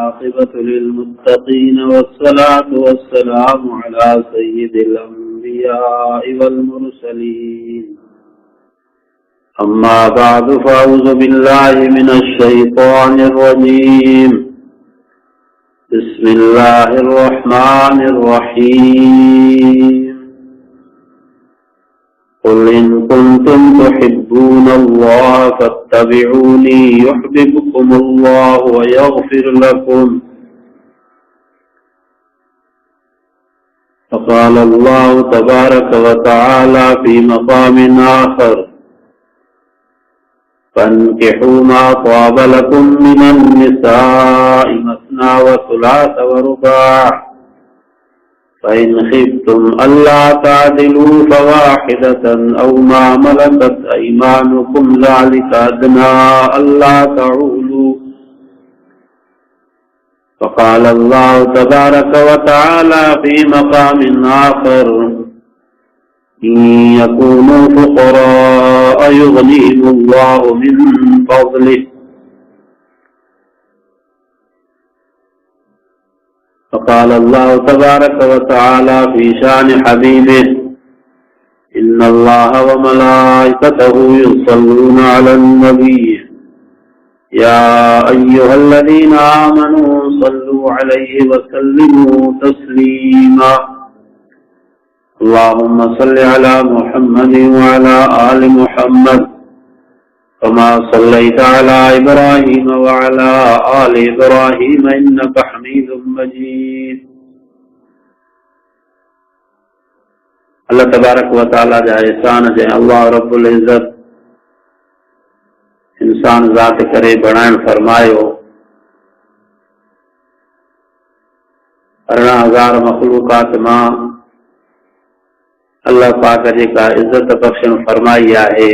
والعاقبة للمتقين والصلاة والسلام على سيد الأنبياء والمرسلين. أما بعد فأعوذ بالله من الشيطان الرجيم. بسم الله الرحمن الرحيم. قل إن كنتم تحبون الله فاتبعوني يحببكم الله ويغفر لكم. فقال الله تبارك وتعالى في مقام آخر: فانكحوا ما طاب لكم من النساء مثنى وثلاث ورباع فإن خفتم ألا تعدلوا فواحدة أو ما ملكت أيمانكم ذلك أدنى ألا تعولوا. فقال الله تبارك وتعالى في مقام آخر: إن يكونوا فقراء يغنيهم الله من فضله. فقال الله تبارك وتعالى في شان حبيبه: إن الله وملائكته يصلون على النبي يا أيها الذين آمنوا صلوا عليه وسلموا تسليما. اللهم صل على محمد وعلى آل محمد كما صليت على إبراهيم وعلى آل إبراهيم إنك حميد مجيد. اللہ تبارک و تعالی جا احسان جے اللہ رب العزت انسان ذات کرے بنائن فرمایو. 18,000 مخلوقات मां अल्लाह पाक जेका इज्जत बख्शण फरमाई आहे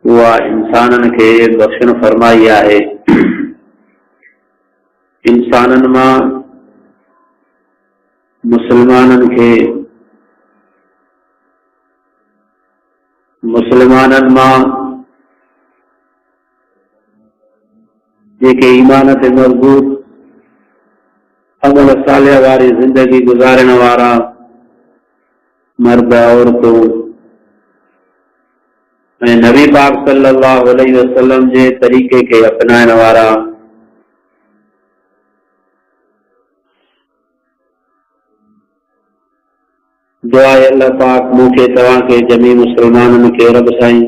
उहा इंसाननि खे बख्शण फरमाई आहे. इंसाननि मां मुसलमाननि खे, मुसलमाननि मां जेके ईमान ते मज़बूत अमल सालिह वारी ज़िंदगी गुज़ारण वारा मर्द औरतूं ऐं नबी पाक सल्लल्लाहु अलैहि वसल्लम जे तरीक़े खे अपनाइण वारा दुआ आहे अल्लाह पाक मूंखे तव्हांखे जमी मुसलमाननि खे रब साईं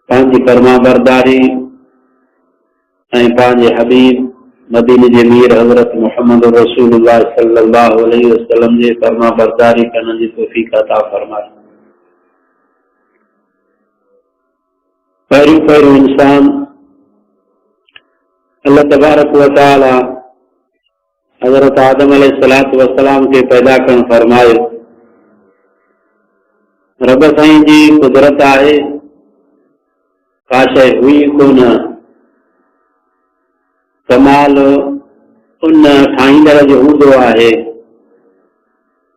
पंहिंजी फर्मा बरदारी ऐं पंहिंजे हबीब मदीने जे मीर हज़रत मुहम्मद रसूलुल्लाह सल्लल्लाहु अलैहि वसल्लम जे फर्मा बरदारी करण जी तौफ़ीक़ अता फरमाए. पहिरियों इंसान अल्लाह तबारक व तआला हज़रत आदम अलैहिस्सलातु वस्सलाम खे पैदा करण फरमायो. रब साईं जी कुदरत आहे, का शइ हुई कोन. कमाल उन ठाहींदड़ जो हूंदो आहे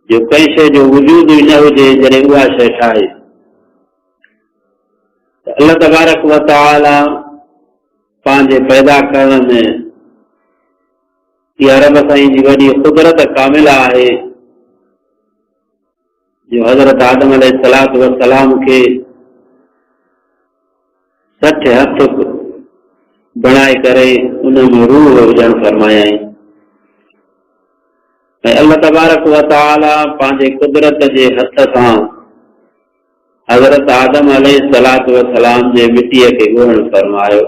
जो कंहिं शइ जो वजूद ई न हुजे जॾहिं उहा शइ ठाहे. अल्लाह तबारक व तआला पंहिंजे पैदा करण में इहा रब साईं जी वॾी कुदरत कामिल आहे जो हज़रत आदम अलैहिस्सलातु वस्सलाम खे 60 हथ बणाए करे उन में रूह विझण फरमायाई. ऐं अल्लाह तबारक व तआला पंहिंजे कुदरत जे हथ सां हज़रत आदम अलैहिस्सलातु वस्सलाम जे मिटीअ खे ॻोहण फरमायो.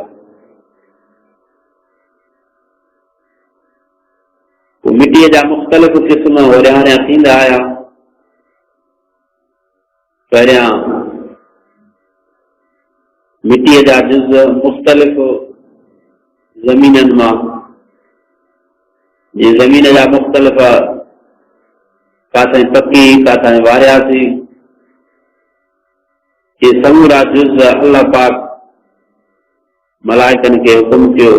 मिटीअ जा मुख़्तलिफ़ क़िस्म होरियाणिया थींदा आया. पहिरियां मिटीअ जा जुज़ मुख़्तलिफ़ ज़मीननि मां, जीअं ज़मीन जा मुख़्तलिफ़ काथां पकी काथां वारियासीं, ये समूरा जुज़ अल्लाह पाक मलाइकनि खे हुकुम कयो.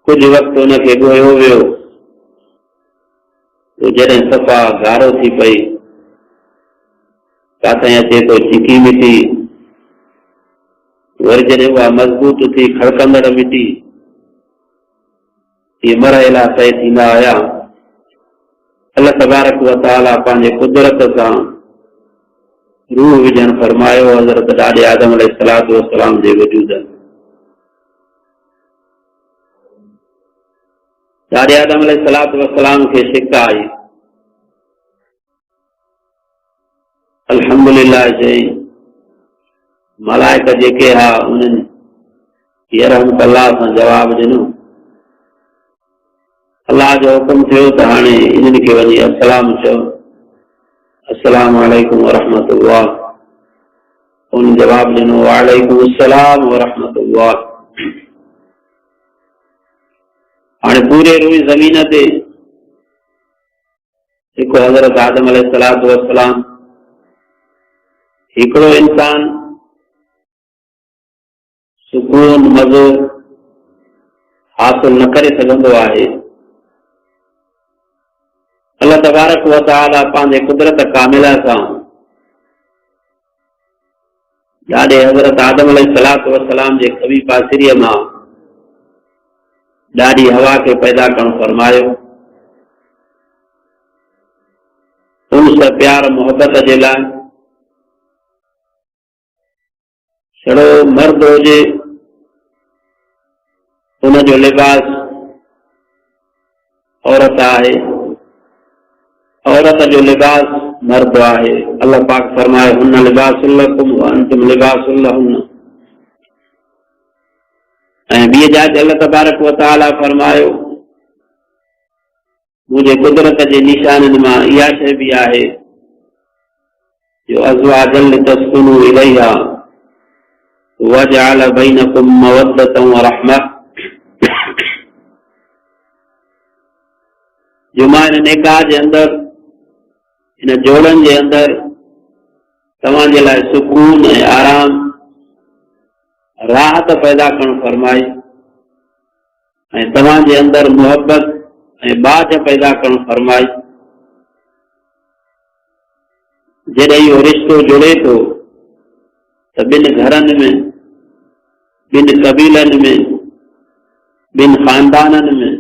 कुछ वक्त उनके गोयो वियो तो जॾहिं सफ़ा गारो थी पई, काथे अचे तो चिकी मिटी, वरी जॾहिं उहा मज़बूत थी खड़कंदड़ मिटी ये मरहला तय थींदा आया, अल्लाह तबारक व तआला पंहिंजे कुदरत सां रूह विझण फरमायो हज़रत ॾाॾे आदम अलैहिस्सलातु वस्सलाम जे वजूद में। ॾाॾे आदम अलैहिस्सलातु वस्सलाम खे शिक आई, अल्हम्दुलिल्लाह चई, मलाइका जेके हा उन्हनि रहमत अल्लाह सां जवाब ॾिनो। अल्लाह जो हुकुम थियो त हाणे इन्हनि खे वञी अस्सलाम चओ, अस्सलामु अलैकुम वरहमतुल्लाह। उन जवाब ॾिनो वालेकुम अस्सलाम वरहमतुल्लाह। हाणे पूरे रुई ज़मीन ते हिकु हज़रत आदम अलैहिस्सलातु वस्सलाम, हिकिड़ो इंसान सुकून मज़ो हासिल न करे सघंदो आहे। अल्लाह तबारक व तआला पंहिंजे कुदरत कामिला सां ॾाॾे हज़रत आदम अलैहिस्सलातु वस्सलाम जे खबी पासिरीअ मां ॾाढी हवा खे पैदा करणु फरमायो। उनस प्यार मोहब्बत जे लाइ छड़ो मर्द हुजे उनजो लिबास औरत आहे, औरत जो लिबास मर्द आहे। अल्लाह पाक फरमाए हुन लिबासुल लकुम व अंतुम लिबासुल लहुन। ऐं ॿी जाइ ते अल्लाह तबारक व तआला फरमायो मुंहिंजे कुदरत जे निशाननि मां इहा शइ बि आहे जो अज़वाजन लितस्कुनू इलैहा वजअल बैनकुम मवद्दतन व रहमह। जो मां इन निकाह जे अंदरि, इन जोड़नि जे अंदरि तव्हांजे लाइ सुकून ऐं आराम राहत पैदा करणु फरमाई ऐं तव्हांजे अंदरि मोहब्बत ऐं बाझ पैदा करणु फरमाई। जॾहिं इहो रिश्तो जुड़े थो त ॿिनि घरनि में, ॿिनि कबीलनि में, ॿिनि खानदाननि में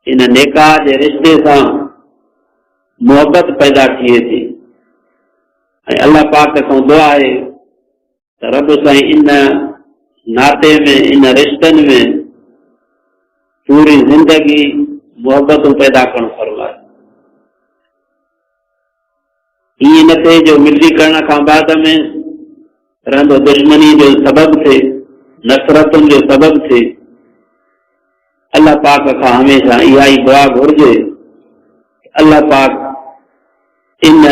इन निकाह जे रिश्ते सां मोहब्बत पैदा थिए थी। ऐं अल्लाह पाक खां दुआ आहे त रब साईं इन नाते में, इन रिश्तनि में पूरी जिंदगी मोहब्बतूं पैदा करणु फरमाए। ईअं न थिए जो मिली करण खां बाद में रहंदो दुश्मनी जो सबबु थिए, नफ़रतुनि जो सबबु थिए। अल्लाह पाक खां हमेशह इहा ई दुआ घुर्जे, अल्लाह पाक इन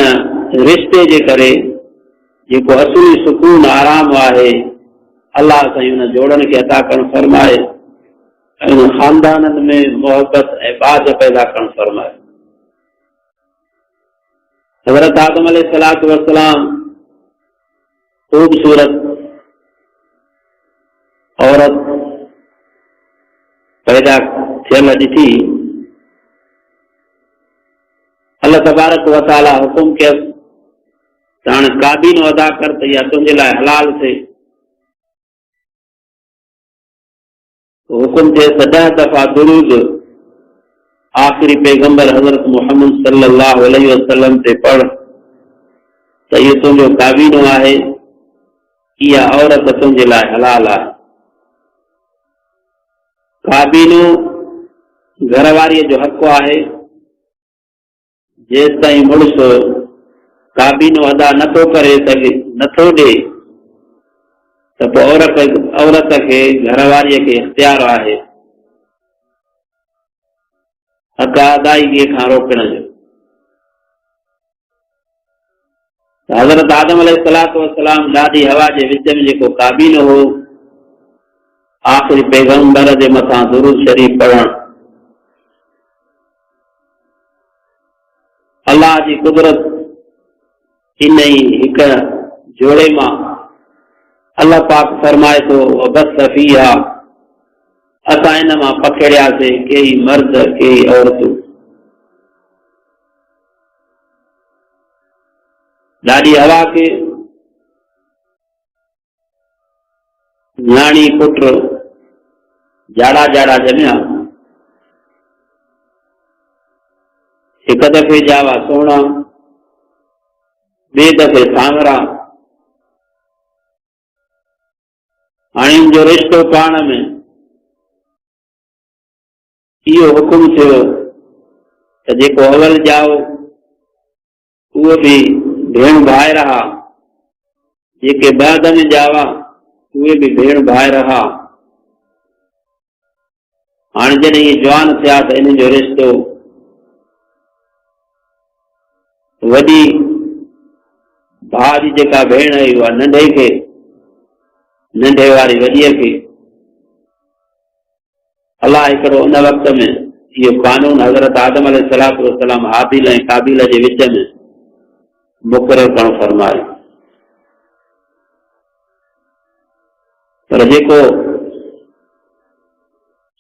रिश्ते जे करे जेको असली सुकून आराम आहे अल्लाह साईं उन जोड़नि खे अता करणु फरमाए ऐं उन खानदाननि में मोहब्बत ऐं बाझ पैदा करणु फरमाए। हज़रत आदम अलैहिस्सलातु वस्सलाम ख़ूबसूरत औरत पैदा थियल ॾिठी। अल्लाह तबारक व तआला हुकुम कयसि त हाणे काबीनो अदा कर त इहा तुंहिंजे लाइ हलाल थिए। हुकुम थिए त 10 दफ़ा दुरूद आख़िरी पैगंबर हज़रत मुहम्मद सल्लल्लाहु अलैहि वसल्लम ते पढ़ त इहो तुंहिंजो काबीनो आहे, इहा औरत तुंहिंजे लाइ हलाल आहे। काबीनो घरवारीअ जो हक़ आहे, जेसि ताईं मुड़ुस काबीनो अदा नथो करे सघे, नथो ॾे त पोइ औरत खे, घरवारीअ खे इख्तियार आहे हक़ अदायगीअ खां रोकण जो। हज़रत आदम अलैहिस्सलातु वस्सलाम ॾाढी हवा जे विच में जेको काबीनो हो, आख़िरी पैगंबर जे मथां दुरूद शरीफ़ पढ़णु, अल्लाह जी कुदरत इन ई हिक जोड़े मां अल्लाह पाक फरमाए थो बस फीहा, असां इन मां पखेड़ियासीं कई मर्द कई औरतूं। ॾाढी हवा खे न्याणी पुट जाड़ा जाड़ा जमिया, एक दफे जावा सोना, बे दफे सांवरा। हाणे जो रिश्तो पाण में इहो हुकुम थियो त जेको अवल जाओ उहो भी भेण भाई रहा, जेके बाद में जावा उहे भी भेण भाई रहा। हाणे जॾहिं ये जवान थिया त इन जो रिश्तो वॾी भाउ जी जेका भेण हुई उहा नंढे खे, नंढे वारी वॾीअ खे। अलाह हिकिड़ो उन वक़्त में इहो कानून हज़रत आदम अलैहिस्सलातु वस्सलाम हाबिल ऐं काबिल जे विच में मुक़ररु करणु फरमायो। पर जेको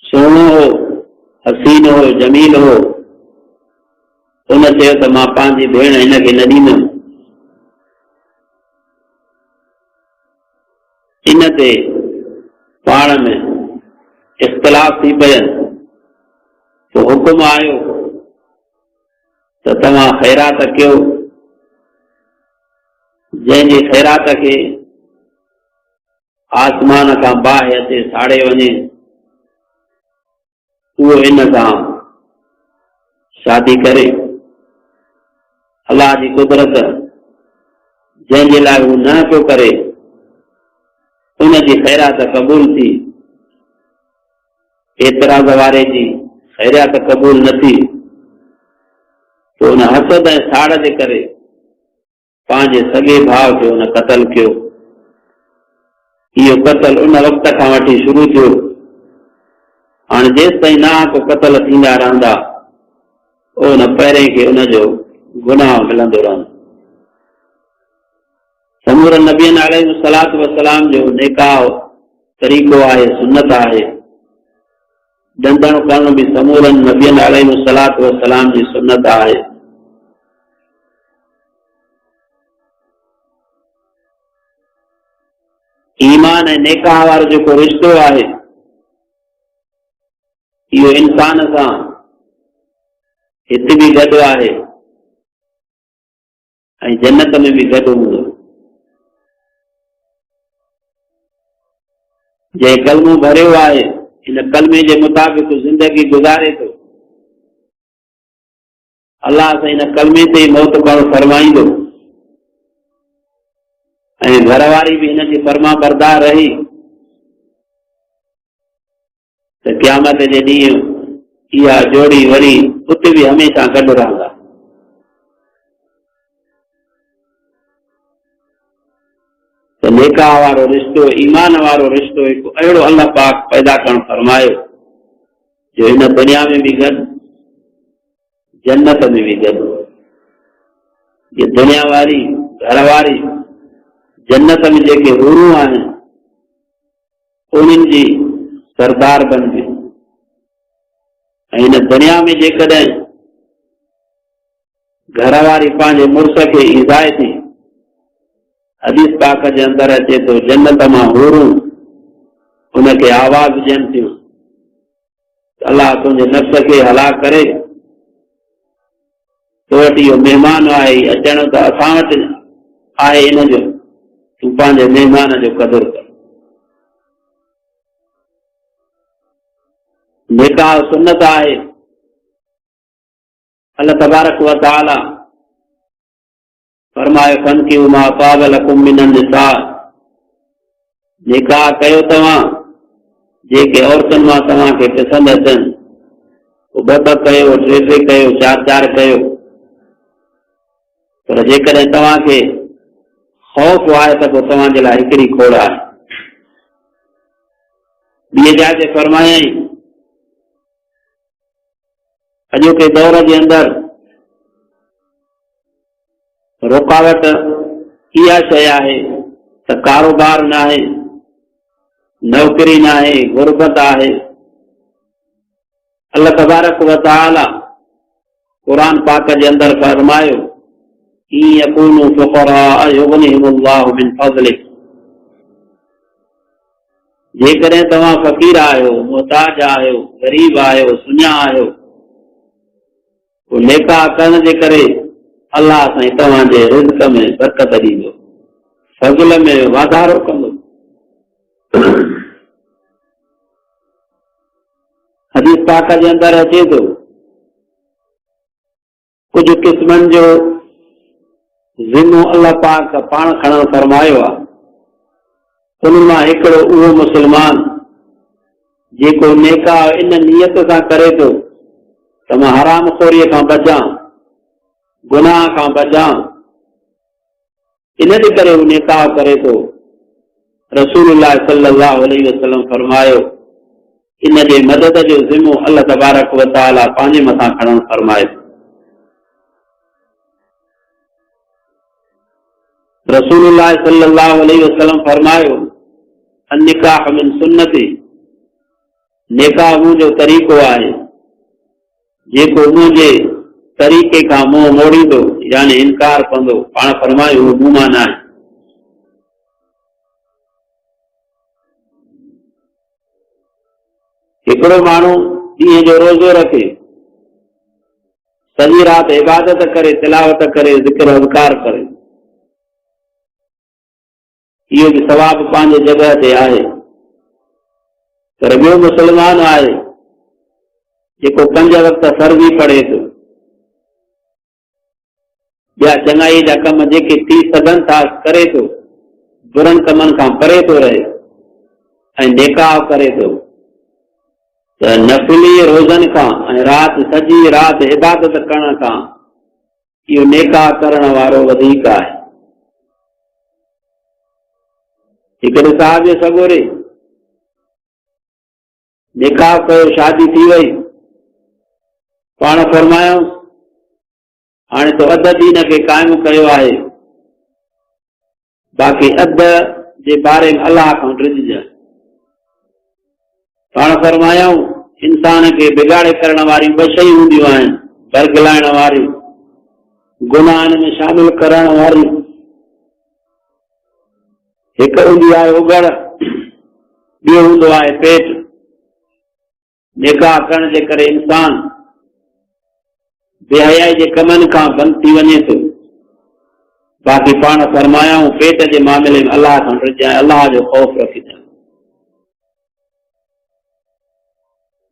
सुहिणो हो, हसीन हो, जमील हो, उन चयो त मां पंहिंजी भेण हिनखे न ॾींदुमि। इन ते पाण में इख्तिलाफ़ थी पयनि। तो हुकुम आयो त तव्हां ख़ैरात कयो, जंहिंजी ख़ैरात खे आसमान खां बाहि अचे साड़े वञे, उहो इन सां शादी करे। अलाह जी कुदरत जंहिंजे लाइ हू न पियो करे, उनजी ख़ैरात क़बूल थी। एतराज़ वारे जी ख़ैरात क़बूल न थी, तो उन हसद ऐं साड़ जे करे पंहिंजे सॻे भाउ खे उन क़तल कयो। इहो क़तल उन वक़्त खां वठी शुरू थियो। हाणे जेसि ताईं ना को क़तल थींदा रहंदा, उन पहिरें खे उनजो गुनाह मिलंदो रहंदो। समूरनि नबियनि अलैहिस्सलातु वस्सलाम जो निकाह तरीक़ो आहे, सुन्नत आहे। ॾंदण करणु भी समूरनि नबियनि अलैहिस्सलातु वस्सलाम जी सुन्नत आहे। ईमान ऐं निकाह वारो जेको रिश्तो आहे, इहो इंसान सां हिते भी गॾु आहे ऐं जन्नत में भी गॾु हूंदो। जंहिं कलमो भरियो आहे, इन कलमे जे मुताबिक़ जिंदगी गुज़ारे थो, अलाह सां इन कलमे ते ई मौत करणु फरमाईंदो। ऐं घरवारी भी हिन जी फरमा बरदार रही त क़यामत जे ॾींहुं इहा जोड़ी वरी उते भी हमेशा गॾु रहंदा। त निकाह वारो रिश्तो, ईमान वारो रिश्तो हिकु अहिड़ो अल्लाह पाक पैदा करणु फरमायो जो हिन दुनिया में भी गॾु, जन्नत में भी गॾु। ये दुनिया वारी घरवारी जन्नत में जेके हूरूं आहिनि, उन्हनि जी सरदार बणिजे। ऐं हिन दुनिया में जेकॾहिं घरवारी पंहिंजे मुड़ुस खे ईज़ाए थी, हदीस पाक जे अंदर अचे तो जन्नत मां हूरूं उनखे आवाज़ ॾियनि थियूं, अलाह तुंहिंजे नफ़्स खे हलाक करे, तो वटि इहो महिमान आहे, अचण त असां वटि आहे, इन जो तूं पंहिंजे महिमान जो क़दुरु कर। निकाह सुन्नत आहे। अल्लाह तबारक व तआला फरमाए फनकिहू मा ताब लकुम मिनन निसा, निकाह कयो तव्हां जेके औरतुनि मां तव्हांखे पसंदि अचनि। ॿ कयो, टे कयो, चार कयो। पर जेकॾहिं तव्हांखे ख़ौफ़ आहे त पोइ तव्हांजे लाइ हिकिड़ी खोड़ आहे। ॿिए जाइ ते फरमायई अॼोके दौर जे अंदरि रुकावट इहा शइ आहे त कारोबार न आहे, नौकरी न आहे, गुरबत आहे। अल्लाह तबारक व तआला कुरान पाक जे अंदरि फरमायो इन यकूनू फुक़रा युग़निहिमुल्लाहु मिन फ़ज़लिह, जेकॾहिं तव्हां फ़क़ीर आहियो, मुहताज आहियो, गरीब आहियो, सुञा आहियो, पोइ नेका करण जे करे अल्लाह साईं तव्हांजे रिज़्क़ में बरकत ॾींदो, फज़ल में वाधारो कंदो। हदीस पाक जे अंदर अचे थो, कुछ क़िस्मनि जो ज़िम्मो अल्लाह पाक पाण खणण फरमायो आहे। उन मां हिकिड़ो उहो मुस्लमान जेको नेका इन नियत सां करे थो त मां हराम खोरीअ खां बचां, गुनाह खां बचां, इन जे करे हू नेका करे थो। रसूलुल्लाह सल्लल्लाहु अलैहि वसल्लम फरमायो, इन जे मदद जो ज़िम्मो अल्लाह तबारक व तआला पंहिंजे मथां खणण फरमाए थो। रसूलुल्लाह सल्लल्लाहु अलैहि वसल्लम फरमायो, निकाह मिन सुन्नती, निकाह मुंहिंजो तरीक़ो आहे, जेको मुंहिंजे तरीक़े खां मुंहुं मोड़ींदो यानी इनकार कंदो, पाण फरमायो उहो मूं मां न आहे। हिकिड़ो माण्हू ॾींहं जो रोज़ो रखे, सॼी राति इबादत करे, तिलावत करे, ज़िक्र अज़कार करे, इहो बि सवाब पंहिंजे जॻह ते आहे। पर ॿियो मुस्लमान आहे जेको 5 वक़्त फर्ज़ी पढ़े थो, ॿिया चङाई जा कम जेके थी सघनि था करे थो, बुरनि कमनि खां परे थो रहे ऐं निकाह करे थो, त नफ़िली रोज़नि खां ऐं राति सॼी राति इबादत करण खां इहो निकाह करण वारो वधीक आहे। हिकिड़े साहिब सगोरे निकाह कयो, शादी थी वई, पाण फरमायूं हाणे तो अध दीन खे क़ाइमु कयो आहे, बाक़ी अध जे बारे में अल्लाह खां डिॼ। पाण फरमायूं इंसान खे बिगाड़े करण वारी 2 शयूं हूंदियूं आहिनि, बरगलाइण वारी, गुनाहनि में शामिल करण वारी। हिकु हूंदी आहे उगड़, ॿियो हूंदो आहे पेट। निकाह करण जे करे इंसान बेहयाई जे कमनि खां बंदि थी वञे थो, बाक़ी पाण फरमायाऊं पेट जे मामले में अल्लाह खां डिॼ, अल्लाह जो ख़ौफ़ रखिजांइ।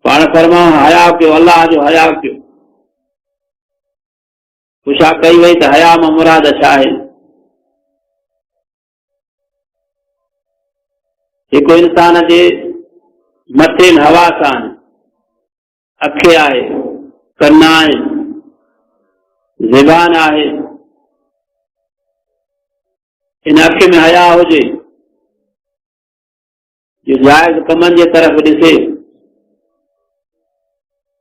पाण फरमाऊं हया कयो, अल्लाह जो हया कयो। पुछा कई वई त हया मां मुराद छा आहे? हिकु इंसान जे मथे हवास आहिनि, अखि आहे, कन आहे, ज़बान आहे। इन अखि में हया हुजे, जो जाइज़ कमनि जे तरफ़ ॾिसे।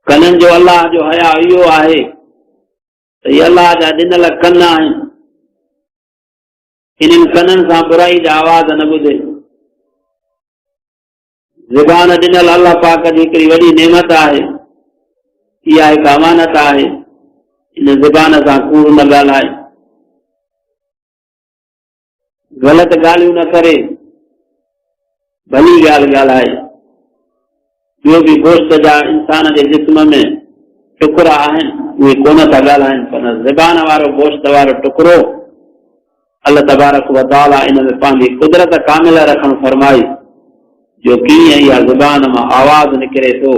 कननि जो अल्लाह जो हया इहो आहे त इहे अल्लाह जा ॾिनल कन आहिनि, इन्हनि कननि सां बुराई जा आवाज़ न ॿुधे। ज़बान ॾिनल अल्लाह पाक जी हिकिड़ी वॾी नेमत आहे, इहा हिकु अमानत आहे। इन ज़बान सां कूड़ न ॻाल्हाए, ग़लति ॻाल्हियूं न करे, भली ॻाल्हि ॻाल्हाए। ॿियो बि गोश्त जा इंसान जे जिस्म में टुकड़ा आहिनि, उहे कोन था ॻाल्हाइनि, पर ज़बान वारो गोश्त वारो टुकड़ो अल्लाह तबारक व तआला इन में पंहिंजी कुदरत कामिल रखण फरमाई, जो कीअं इहा ज़बान मां आवाज़ निकिरे थो।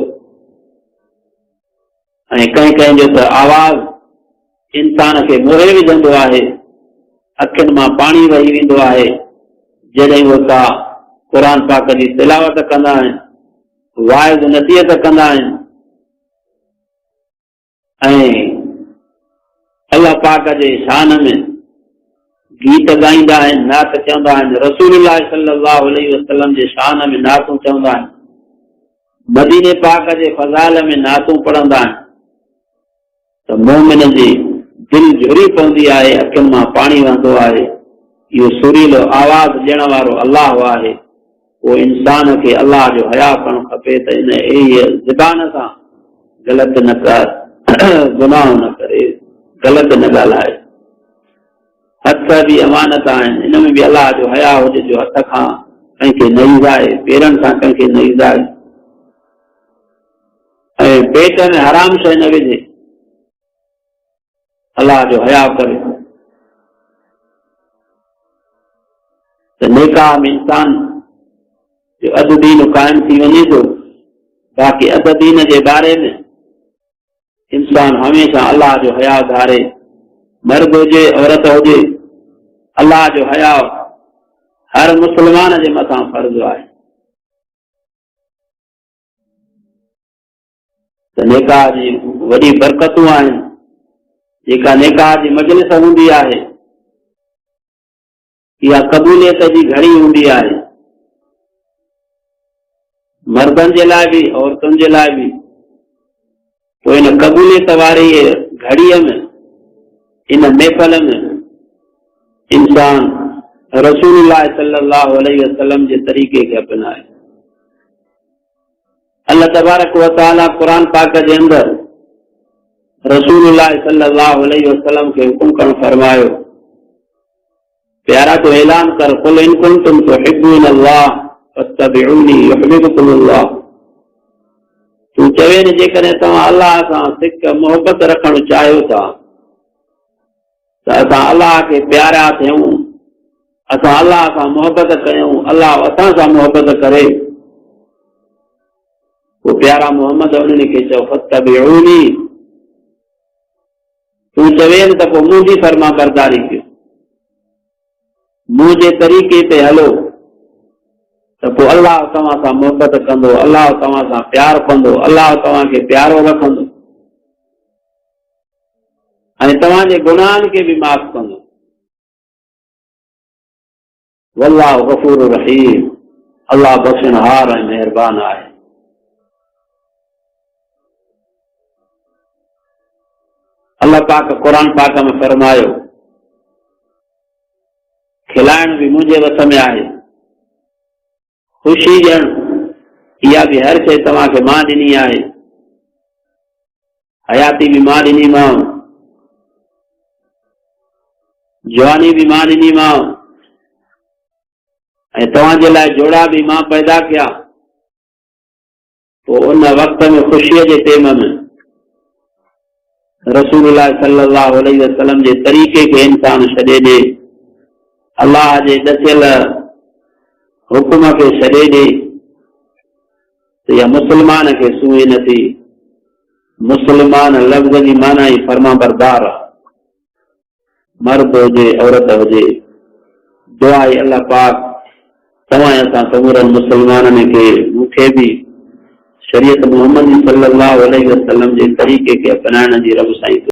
ऐं कंहिं जो त आवाज़ इंसान खे मोहे विझंदो आहे, अखियुनि मां पाणी वही वेंदो आहे जॾहिं उहे का क़ुर पाक जी तिलावत कंदा आहिनि, वाइज़ नसीहत कंदा आहिनि ऐं अल्लाह पाक जे शान में गीत ॻाईंदा आहिनि, नात चवंदा आहिनि। रसूलुल्लाह सल्लल्लाहु अलैहि वसल्लम जे शान में नातूं चवंदा आहिनि, मदीने पाक जे फज़ाइल में नातूं पढ़ंदा आहिनि, त मोमिन जी दिलि झुरी पवंदी आहे, अखियुनि मां पाणी वहंदो आहे। इहो सुरीलो आवाज़ ॾियण वारो अल्लाह आहे। पोइ इंसान खे अल्लाह जो हया करणु खपे त इन अहिड़ी ज़बान सां ग़लति न कर, गुनाह न करे, ग़लति न ॻाल्हाए। हथ बि अमानत आहिनि, इन में बि अल्लाह जो हया हुजे, जो हथ खां कंहिंखे नई जाए, पेरनि सां कंहिंखे नई जाए, ऐं पेट में हराम शइ न विझे, अलाह जो हया करे। त निकाह में इंसान जो अधु दीन कायम थी वञे थो। बाक़ी अधु दीन जे बारे में इंसान हमेशा अल्लाह जो हया धारे, मर्द हुजे औरत हुजे, अल्लाह जो हया हर मुसलमान जे मथां फर्ज़ आहे। त निकाह जी वॾी बरकतूं आहिनि। जेका निकाह जी मजलिस हूंदी आहे, इहा क़बूलियत जी घड़ी हूंदी आहे, मर्दनि जे लाइ बि औरतुनि जे लाइ बि। पोइ इन क़बूलियत वारी घड़ीअ में, इन महफ़िल में इंसान रसूलुल्लाह सल्लल्लाहु अलैहि वसल्लम जे तरीक़े खे अपनाए। अल्लाह तबारक व तआला क़ुरान पाक जे अंदरि रसूलुल्लाह सल्लल्लाहु अलैहि वसल्लम खे हुकुम करण फरमायो, प्यारा तो ऐलान कर, कुल इन कुंतुम तुहिब्बूनल्लाह फत्तबिऊनी युहिब्बुकुमुल्लाह। तू चवे न जेकॾहिं तव्हां अल्लाह सां सिक मोहबत रखणु चाहियो था त असां अल्लाह खे प्यारा थियूं, असां अल्लाह सां मोहबत कयूं, अल्लाह असां सां मोहबत करे। वो प्यारा मोहम्मद उन्हनि खे चओ फत्तबिऊनी, तू चवे न त पोइ मुंहिंजी फर्मा बरदारी कयो, मुंहिंजे तरीक़े ते हलो, त पोइ अल्लाह तव्हां सां मोहबत कंदो, अल्लाह तव्हां सां प्यार कंदो, अल्लाह तव्हांखे प्यारो रखंदो ऐं तव्हांजे गुनाहनि खे बि माफ़ कंदो। वल्लाहु गफूर रहीम, अल्लाह बख़्शणहार ऐं महिरबान आहे। अल्लाह पाक क़ुरान पाक में फरमायो, खिलाइण बि मुंहिंजे वस में आहे, ख़ुशी ॾियणु इहा बि हर शइ तव्हांखे मां ॾिनी आहे, हयाती बि मां ॾिनीमांव, जवानी भी मां ॾिनीमांव, ऐं तव्हांजे लाइ जोड़ा भी मां पैदा कया। पोइ उन वक़्त में ख़ुशीअ जे टेम में रसूलुल्लाह सल्लल्लाहु अलैहि वसल्लम जे तरीक़े खे इंसान छॾे ॾे, अल्लाह जे ॾसियल हुकुम खे छॾे ॾे, त इहा मुस्लमान खे सूहे नथी। मुस्लमान लफ़्ज़ जी माना ई फर्मा बरदार आहे, मर्द हुजे औरत हुजे। दुआ आहे अल्लाह पाक तव्हां असां समूरनि मुसलमाननि खे, मूंखे बि शरीयत मोहम्मद सल्लल्लाहु अलैहि वसल्लम जे तरीक़े खे अपनाइण जी रब साईं